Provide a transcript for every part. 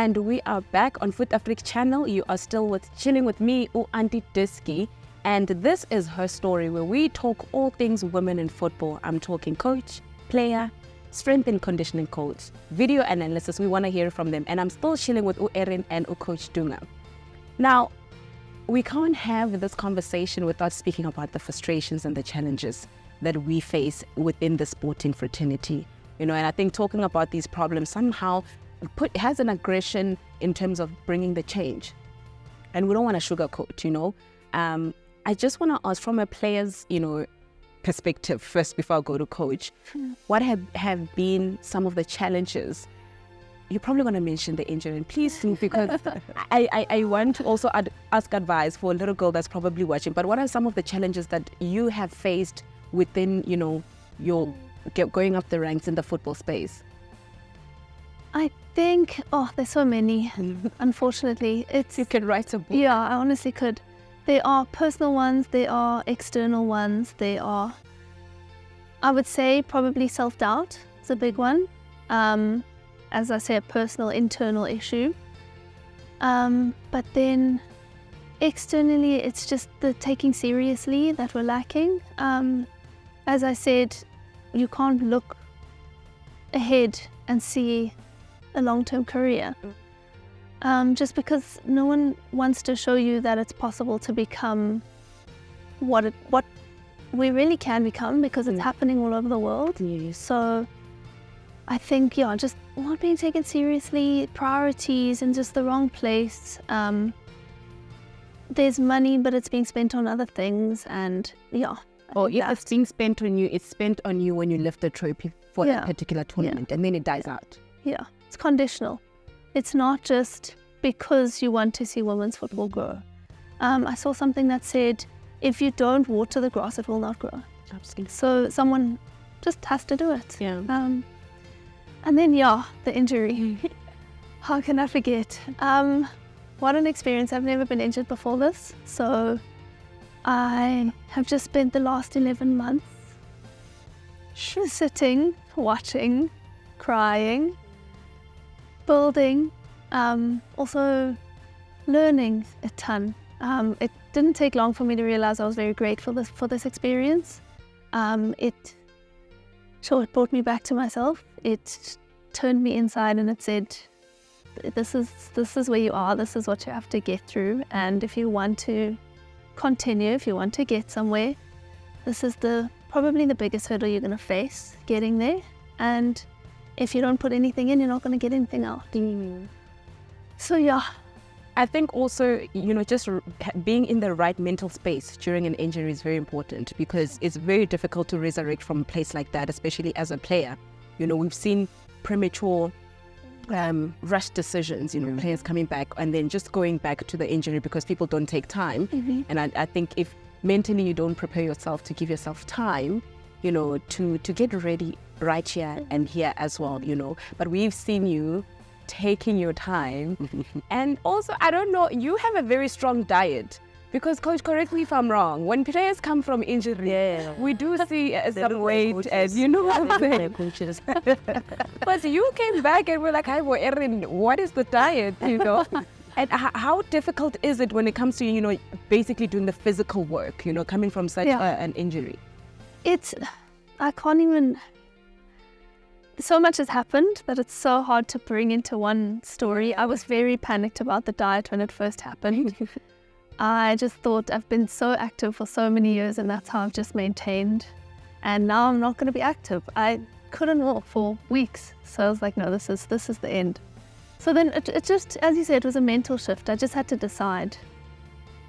And we are back on Fut-Afrique channel. You are still chilling with me, Auntie Diski. And this is her story where we talk all things women in football. I'm talking coach, player, strength and conditioning coach, video analysis. We want to hear from them. And I'm still chilling with Erin and Coach Dunga. Now, we can't have this conversation without speaking about the frustrations and the challenges that we face within the sporting fraternity. And I think talking about these problems somehow has an aggression in terms of bringing the change. And we don't want to sugarcoat, I just want to ask from a player's, perspective first before I go to coach, what have been some of the challenges? You're probably going to mention the injury, and please do, because I want to also ask advice for a little girl that's probably watching. But what are some of the challenges that you have faced within, your going up the ranks in the football space? I think, there's so many, unfortunately. You can write a book. Yeah, I honestly could. There are personal ones, there are external ones, there are, I would say, probably self-doubt is a big one. As I say, a personal, internal issue. But then externally, it's just the taking seriously that we're lacking. As I said, you can't look ahead and see a long-term career. Just because no one wants to show you that it's possible to become what we really can become, because it's happening all over the world. Yes. So I think, just not being taken seriously, priorities in just the wrong place. There's money, but it's being spent on other things, and Or if it's being spent on you, it's spent on you when you lift the trophy for a particular tournament, and then it dies out. Yeah, it's conditional. It's not just because you want to see women's football grow. I saw something that said, if you don't water the grass, it will not grow. Absolutely. So someone just has to do it. Yeah. And then, the injury. How can I forget? What an experience. I've never been injured before this. So I have just spent the last 11 months sitting, watching, crying, building, also learning a ton. It didn't take long for me to realize I was very grateful for this experience. It brought me back to myself. It turned me inside, and it said, this is where you are, this is what you have to get through, and if you want to continue, if you want to get somewhere, this is probably the biggest hurdle you're going to face, getting there. And if you don't put anything in, you're not going to get anything out. So I think also, just being in the right mental space during an injury is very important, because it's very difficult to resurrect from a place like that, especially as a player. We've seen premature rush decisions, players coming back and then just going back to the injury because people don't take time. And I think if mentally you don't prepare yourself to give yourself time, to get ready right here and here as well, But we've seen you taking your time. And also, I don't know, you have a very strong diet. Because, Coach, correct me if I'm wrong, when players come from injury, we do see some weight, and you know what I'm saying? But you came back and we're like, hi, Erin, what is the diet, And how difficult is it when it comes to, basically doing the physical work, coming from such an injury? I can't even, so much has happened that it's so hard to bring into one story. I was very panicked about the diet when it first happened. I just thought I've been so active for so many years, and that's how I've just maintained. And now I'm not going to be active. I couldn't walk for weeks. So I was like, no, this is the end. So then it just, as you said, it was a mental shift. I just had to decide,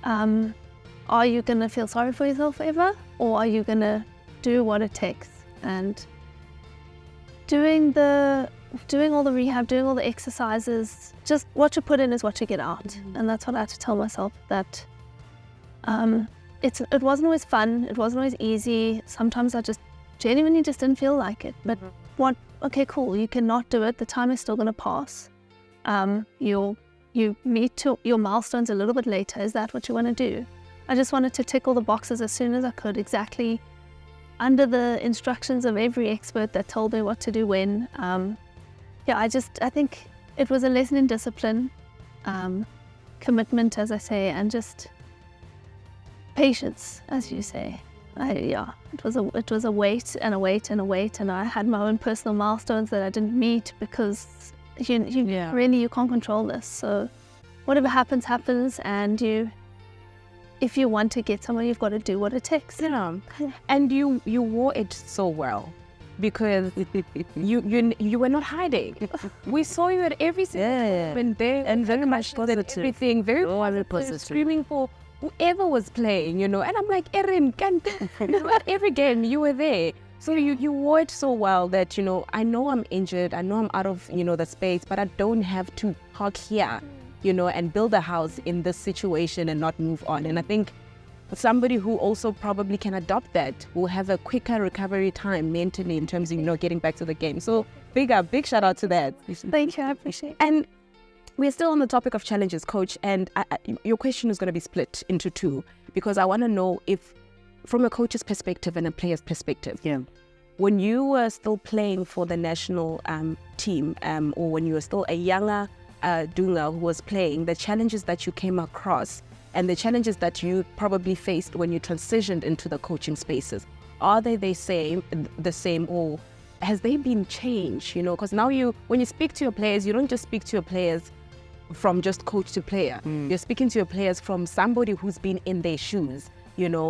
are you going to feel sorry for yourself forever, or are you going to do what it takes? And doing all the rehab, doing all the exercises, just what you put in is what you get out. And that's what I had to tell myself, that it wasn't always fun, it wasn't always easy. Sometimes I just genuinely just didn't feel like it. But okay, cool, you cannot do it, the time is still going to pass. You meet your milestones a little bit later. Is that what you want to do? I just wanted to tick all the boxes as soon as I could, exactly under the instructions of every expert that told me what to do when. I think it was a lesson in discipline, commitment, as I say, and just patience, as you say. It was a wait and a wait and a wait, and I had my own personal milestones that I didn't meet because you can't control this. So whatever happens, and if you want to get somewhere, you've got to do what it takes. Yeah. And you wore it so well, because you were not hiding. We saw you at every single moment there, and very much positive. Everything very positive, screaming for whoever was playing, And I'm like, Erin, at every game you were there. So you wore it so well that, I know I'm injured, I know I'm out of, the space, but I don't have to park here, and build a house in this situation and not move on. And I think somebody who also probably can adopt that will have a quicker recovery time mentally in terms of, getting back to the game. So big shout out to that. Thank you, I appreciate it. And we're still on the topic of challenges, Coach, and your question is going to be split into two, because I want to know if, from a coach's perspective and a player's perspective, when you were still playing for the national team, or when you were still a younger Dunga who was playing, the challenges that you came across and the challenges that you probably faced when you transitioned into the coaching spaces, are they the same, or has there been change? Because now when you speak to your players, you don't just speak to your players from just coach to player. You're speaking to your players from somebody who's been in their shoes,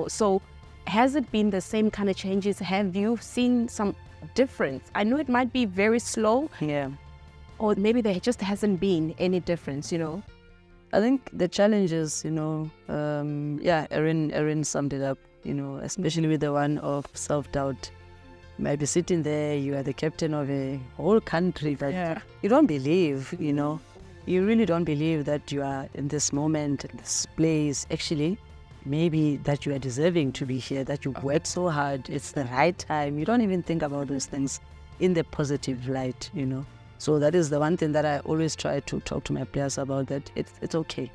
So has it been the same kind of changes? Have you seen some difference? I know it might be very slow. Yeah. Or maybe there just hasn't been any difference, I think the challenges, Erin summed it up, especially with the one of self-doubt. You might be sitting there, you are the captain of a whole country, but you don't believe, you really don't believe that you are in this moment, in this place, actually, maybe that you are deserving to be here, that you've worked so hard, it's the right time. You don't even think about those things in the positive light, So that is the one thing that I always try to talk to my players about, that it's okay.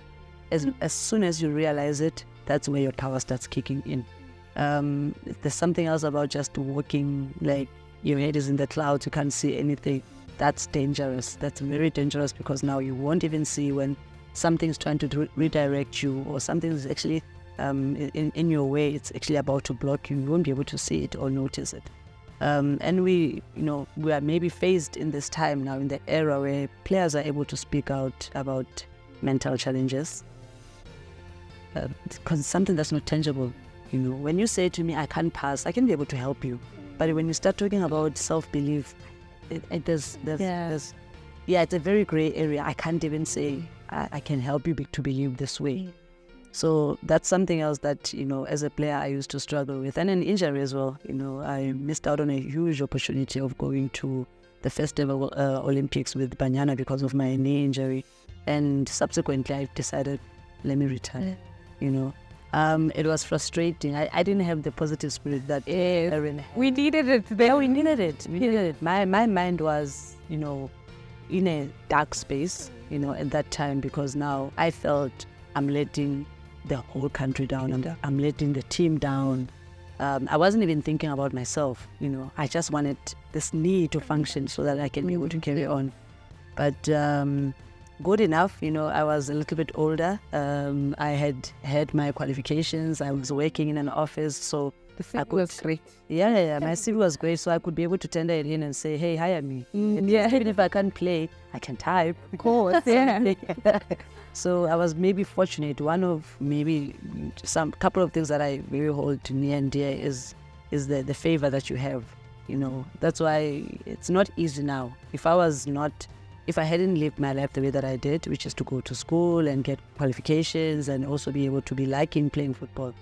As soon as you realize it, that's where your power starts kicking in. There's something else about just walking like your head is in the clouds, you can't see anything. That's dangerous. That's very dangerous, because now you won't even see when something's trying to redirect you, or something is actually in your way, it's actually about to block you. You won't be able to see it or notice it. And we are maybe faced in this time now, in the era where players are able to speak out about mental challenges. Because it's something that's not tangible. When you say to me, I can't pass, I can be able to help you. But when you start talking about self-belief, it's a very gray area. I can't even say I can help you to believe this way. So that's something else that, as a player, I used to struggle with. And an injury as well. I missed out on a huge opportunity of going to the first ever Olympics with Banyana because of my knee injury. And subsequently, I decided, let me retire. It was frustrating. I didn't have the positive spirit that Erin had. We needed it. We needed it. My mind was, in a dark space, at that time, because now I felt I'm letting the whole country down. I'm letting the team down. I wasn't even thinking about myself. I just wanted this knee to function so that I can be able to carry on. But good enough, I was a little bit older. I had had my qualifications. I was working in an office, so the CV was great. Yeah, my CV was great, so I could be able to tender it in and say, hey, hire me. Even if I can't play, I can type. Of course, yeah. So I was maybe fortunate. One of maybe some couple of things that I really hold near and dear is the favor that you have. That's why it's not easy now. If I hadn't lived my life the way that I did, which is to go to school and get qualifications and also be able to be liking playing football,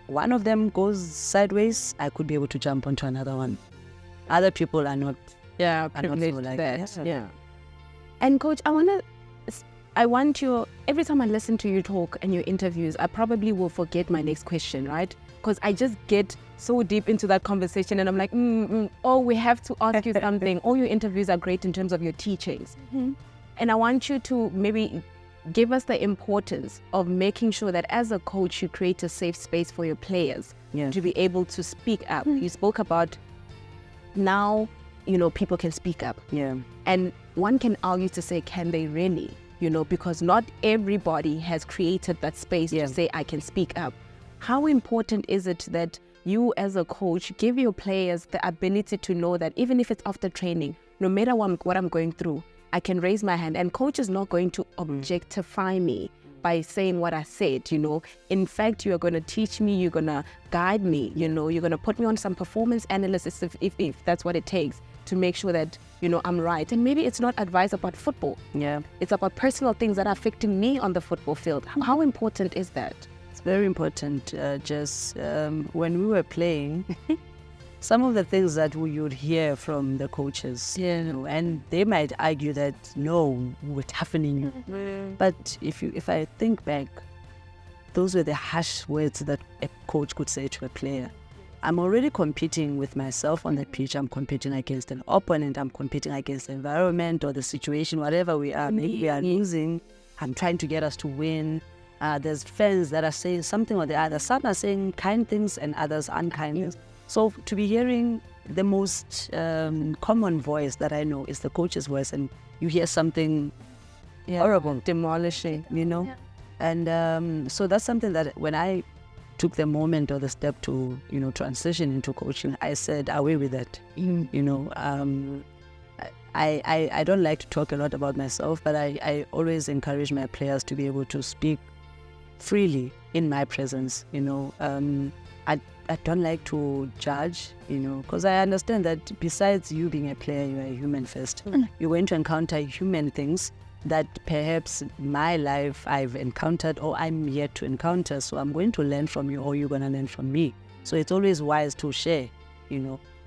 one of them goes sideways, I could be able to jump onto another one. Other people are not. Yeah, privileged like that. Yeah. And Coach, I want you, every time I listen to you talk and your interviews, I probably will forget my next question, right? Because I just get so deep into that conversation and I'm like, we have to ask you something. All your interviews are great in terms of your teachings. Mm-hmm. And I want you to maybe give us the importance of making sure that as a coach, you create a safe space for your players to be able to speak up. You spoke about now people can speak up. Yeah. And one can argue to say, can they really? Because not everybody has created that space to say, I can speak up. How important is it that you as a coach give your players the ability to know that even if it's after training, no matter what I'm going through, I can raise my hand, and coach is not going to objectify me by saying what I said, In fact, you are going to teach me, you're going to guide me, you're going to put me on some performance analysis if that's what it takes to make sure that, I'm right. And maybe it's not advice about football. Yeah. It's about personal things that are affecting me on the football field. How important is that? It's very important, Jess. When we were playing, some of the things that we would hear from the coaches, and they might argue that, no, we're toughening you. But if I think back, those were the harsh words that a coach could say to a player. I'm already competing with myself on the pitch. I'm competing against an opponent. I'm competing against the environment or the situation, whatever we are. Maybe we are losing. I'm trying to get us to win. There's fans that are saying something or the other. Some are saying kind things and others unkind things. So to be hearing the most common voice that I know is the coach's voice, and you hear something horrible, demolishing, Yeah. And so that's something that when I took the moment or the step to, transition into coaching, I said, away with that. I don't like to talk a lot about myself, but I always encourage my players to be able to speak freely in my presence. I don't like to judge, because I understand that besides you being a player, you're a human first. You're going to encounter human things that perhaps my life I've encountered or I'm yet to encounter. So I'm going to learn from you, or you're going to learn from me. So it's always wise to share,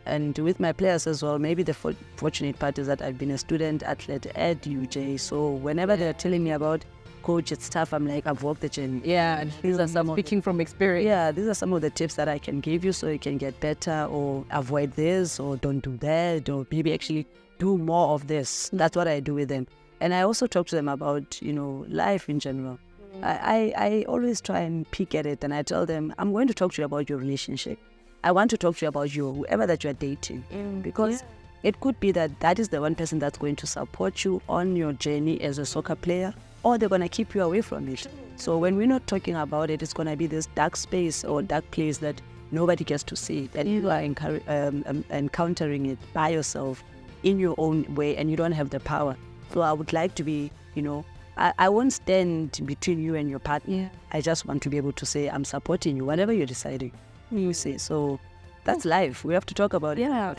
And with my players as well, maybe the fortunate part is that I've been a student athlete at UJ. So whenever they're telling me about, coach, it's tough, I'm like, I've walked the journey. Yeah, and these are some speaking from experience. Yeah, these are some of the tips that I can give you so you can get better, or avoid this, or don't do that, or maybe actually do more of this. That's what I do with them. And I also talk to them about, life in general. I always try and peek at it, and I tell them, I'm going to talk to you about your relationship. I want to talk to you about whoever that you're dating. Because it could be that is the one person that's going to support you on your journey as a soccer player, or they're going to keep you away from it. So when we're not talking about it, it's going to be this dark space or dark place that nobody gets to see it. And you are encountering it by yourself in your own way, and you don't have the power. So I would like to be, I won't stand between you and your partner. Yeah. I just want to be able to say, I'm supporting you, whatever you're deciding. You say, so that's life. We have to talk about it. Yeah.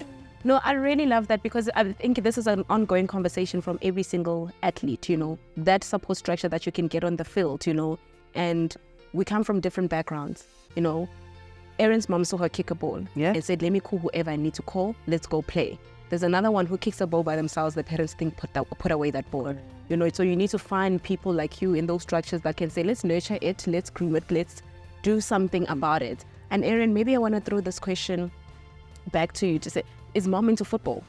No, I really love that, because I think this is an ongoing conversation from every single athlete, that support structure that you can get on the field, and we come from different backgrounds, Erin's mom saw her kick a ball and said, let me call whoever I need to call, let's go play. There's another one who kicks a ball by themselves, the parents think put away that ball. So you need to find people like you in those structures that can say, let's nurture it, let's groom it, let's do something about it. And Erin, maybe I want to throw this question back to you to say, is mom into football?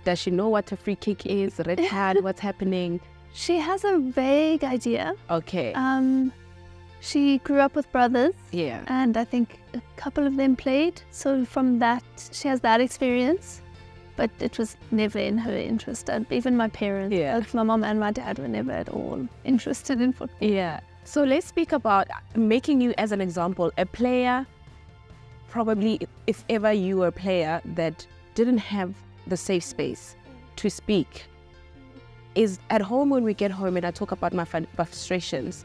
Does she know what a free kick is, red card, what's happening? She has a vague idea. Okay. She grew up with brothers. Yeah. And I think a couple of them played. So from that, she has that experience. But it was never in her interest. And even my parents, both my mom and my dad, were never at all interested in football. Yeah. So let's speak about making you as an example, a player, probably if ever you were a player that didn't have the safe space to speak. Is at home, when we get home and I talk about my frustrations,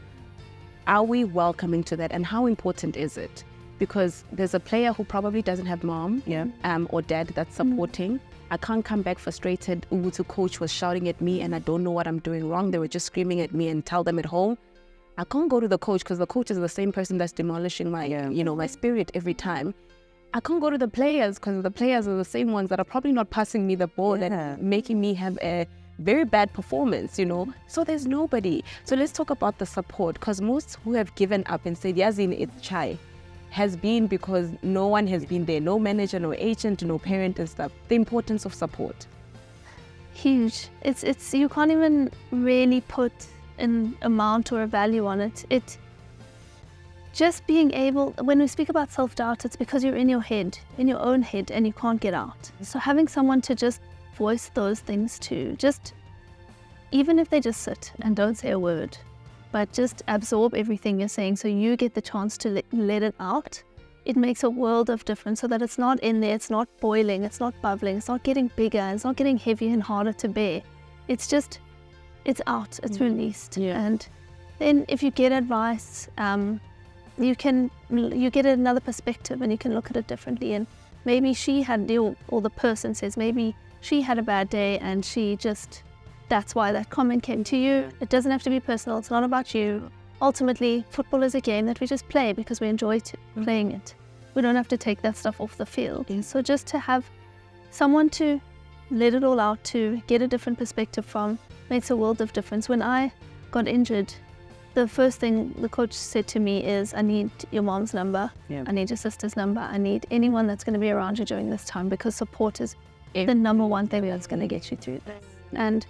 are we welcoming to that, and how important is it? Because there's a player who probably doesn't have mom or dad that's supporting. I can't come back frustrated. Ubutu coach was shouting at me and I don't know what I'm doing wrong. They were just screaming at me, and tell them at home. I can't go to the coach because the coach is the same person that's demolishing my, my spirit every time. I can't go to the players because the players are the same ones that are probably not passing me the ball and making me have a very bad performance, So there's nobody. So let's talk about the support, because most who have given up and said, Yazin, it's chai, has been because no one has been there. No manager, no agent, no parent and stuff. The importance of support. Huge. It's you can't even really put an amount or a value on it. just being able, when we speak about self-doubt, it's because you're in your head, in your own head, and you can't get out. So having someone to just voice those things to, just, even if they just sit and don't say a word, but just absorb everything you're saying so you get the chance to let it out, it makes a world of difference, so that it's not in there, it's not boiling, it's not bubbling, it's not getting bigger, it's not getting heavier and harder to bear. It's just, it's out, it's released. And then if you get advice, you get another perspective and you can look at it differently. And maybe she had, or the person says, maybe she had a bad day and she just, that's why that comment came to you. It doesn't have to be personal, it's not about you. Ultimately, football is a game that we just play because we enjoy playing it. We don't have to take that stuff off the field. So just to have someone to let it all out, to get a different perspective from, makes a world of difference. When I got injured, the first thing the coach said to me is, I need your mom's number, I need your sister's number, I need anyone that's going to be around you during this time, because support is the number one thing that's going to get you through this. And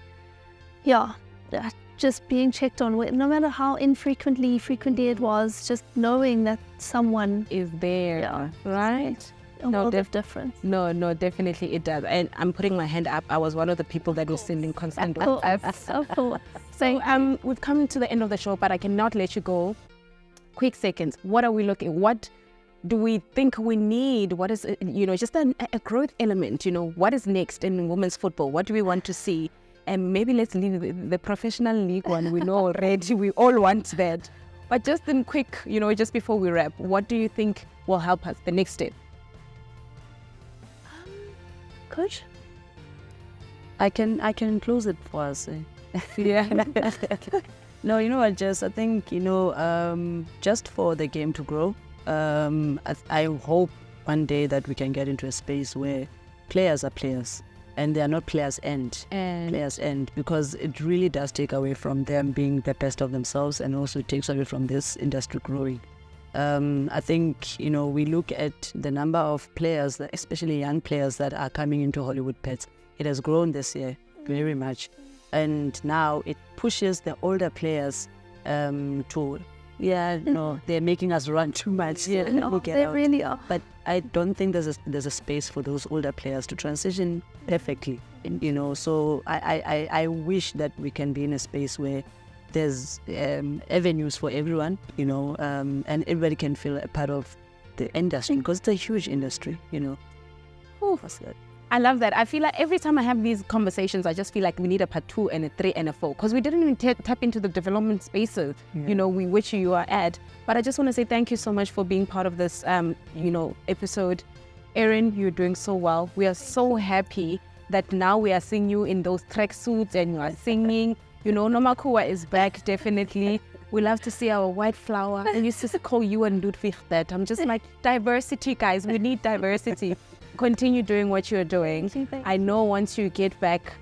just being checked on, no matter how frequently it was, just knowing that someone is there, right? A world of difference. No, definitely it does. And I'm putting my hand up. I was one of the people that was sending constant WhatsApp. Of course. So we've come to the end of the show, but I cannot let you go. Quick seconds. What are we looking? What do we think we need? What is, just a growth element? What is next in women's football? What do we want to see? And maybe let's leave the professional league one. We know already. We all want that. But just in quick, just before we wrap, what do you think will help us the next step? Coach? I can close it for us. No, you know what, Jess, I think, just for the game to grow, I hope one day that we can get into a space where players are players and they are not players end, because it really does take away from them being the best of themselves, and also it takes away from this industry growing. I think, we look at the number of players, especially young players that are coming into Hollywood Pets. It has grown this year very much. And now it pushes the older players they're making us run too much. They really are. But I don't think there's a space for those older players to transition perfectly. So I wish that we can be in a space where there's avenues for everyone, and everybody can feel a part of the industry, because it's a huge industry, I love that. I feel like every time I have these conversations, I just feel like we need a part 2 and a 3 and a 4, because we didn't even tap into the development spaces, which you are at. But I just want to say thank you so much for being part of this, episode. Erin, you're doing so well. We are so happy that now we are seeing you in those tracksuits and you are singing. Nomakua is back, definitely. We love to see our white flower. I used to call you and Ludwig that. I'm just like, diversity, guys. We need diversity. Continue doing what you're doing. I know once you get back,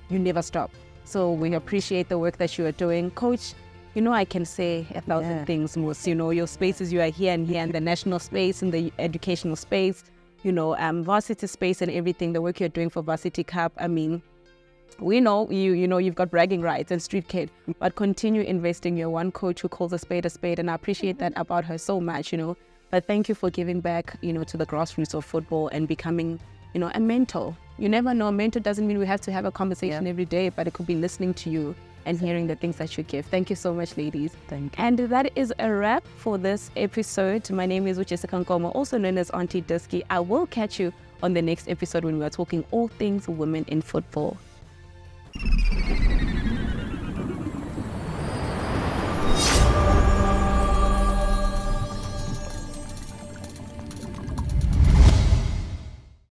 you never stop. So we appreciate the work that you are doing. Coach, I can say 1,000 things, Moose. Your spaces, you are here and here, in the national space, in the educational space, varsity space and everything, the work you're doing for Varsity Cup. I mean, we know you've got bragging rights and street kid, but continue investing. You're one coach who calls a spade, and I appreciate that about her so much, But thank you for giving back, to the grassroots of football and becoming, a mentor. You never know. A mentor doesn't mean we have to have a conversation every day, but it could be listening to you and hearing the things that you give. Thank you so much, ladies. Thank you. And that is a wrap for this episode. My name is Jessica Nkomo, also known as Auntie Dusky. I will catch you on the next episode when we are talking all things women in football.